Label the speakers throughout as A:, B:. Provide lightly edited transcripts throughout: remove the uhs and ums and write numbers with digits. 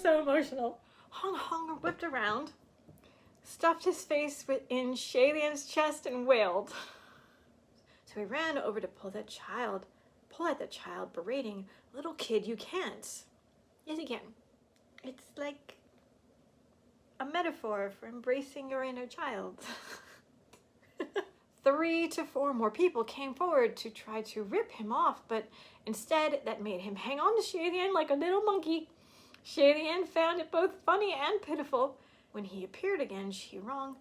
A: so emotional. Hong Hong whipped around, stuffed his face in Shalian's chest and wailed. So he ran over to pull at the child, berating, "Little kid, you can't." Yet again, it's like a metaphor for embracing your inner child. 3 to 4 more people came forward to try to rip him off, but instead that made him hang on to Shalian like a little monkey. Shalian found it both funny and pitiful. When he appeared again, Shirong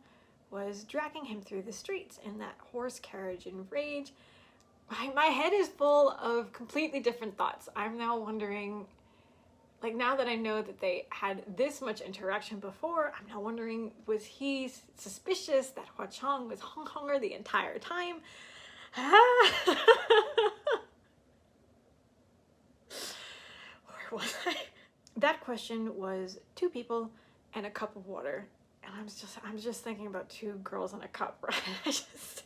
A: was dragging him through the streets in that horse carriage in rage. My head is full of completely different thoughts. I'm now wondering, like, now that I know that they had this much interaction before, I'm now wondering, was he suspicious that Hua Chong was Hong Konger the entire time? Where was I? That question was 2 people and a cup of water. And I'm just thinking about 2 girls and a cup, right? I just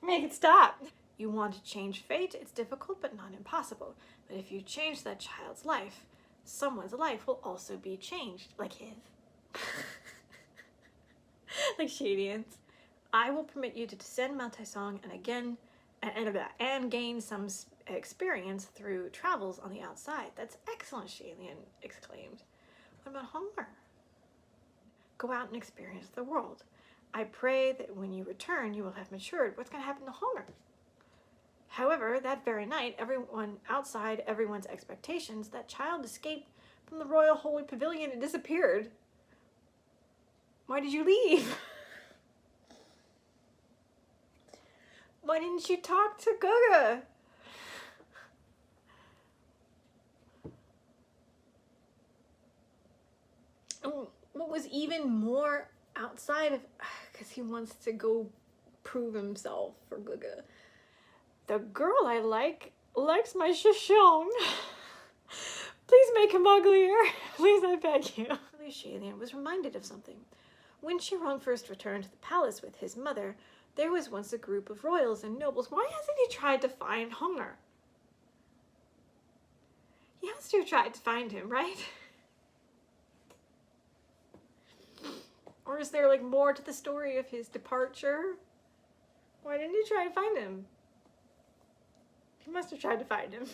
A: make it stop. You want to change fate? It's difficult, but not impossible. But if you change that child's life, someone's life will also be changed, like his. Like Shadian's. I will permit you to descend Mount Taisong and gain some experience through travels on the outside. That's excellent, Shalian exclaimed. What about hunger? Go out and experience the world. I pray that when you return, you will have matured. What's going to happen to hunger? However, that very night, everyone's expectations, that child escaped from the Royal Holy Pavilion and disappeared. Why did you leave? Why didn't you talk to Guga? What was even more outside of, because he wants to go prove himself for Guga. The girl I likes my Xiong. Please make him uglier. Please, I beg you. Shalian was reminded of something. When Shirong first returned to the palace with his mother, there was once a group of royals and nobles. Why hasn't he tried to find Hunger? He has to have tried to find him, right? Or is there like more to the story of his departure? Why didn't he try to find him? He must have tried to find him.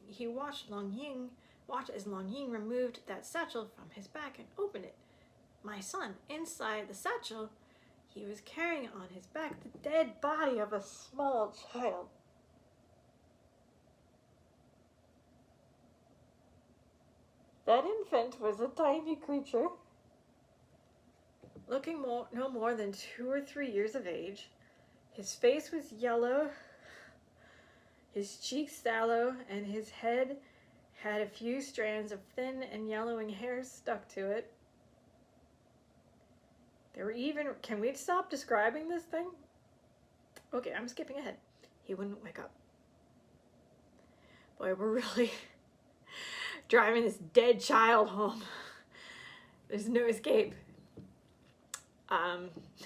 A: He watched as Long Ying removed that satchel from his back and opened it. My son, inside the satchel, he was carrying on his back the dead body of a small child. That infant was a tiny creature, looking no more than 2 or 3 years of age. His face was yellow, his cheeks sallow, and his head had a few strands of thin and yellowing hair stuck to it. There were even... Can we stop describing this thing? Okay, I'm skipping ahead. He wouldn't wake up. Boy, we're really driving this dead child home. There's no escape.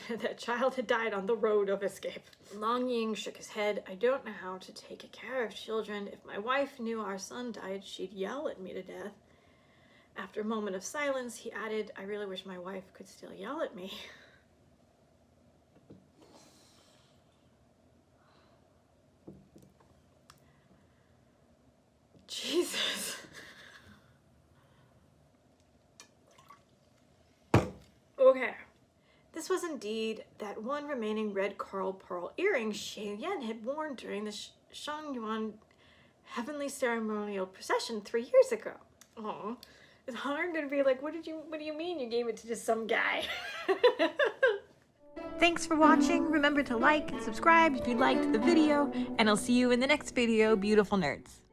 A: That child had died on the road of escape. Long Ying shook his head. I don't know how to take care of children. If my wife knew our son died, she'd yell at me to death. After a moment of silence, he added, I really wish my wife could still yell at me. Jesus. Okay. This was indeed that one remaining red coral pearl earring Shalian had worn during the Shangyuan heavenly ceremonial procession 3 years ago. Oh, is Hunter gonna be like, what do you mean you gave it to just some guy? Thanks for watching. Remember to like and subscribe if you liked the video, and I'll see you in the next video, beautiful nerds.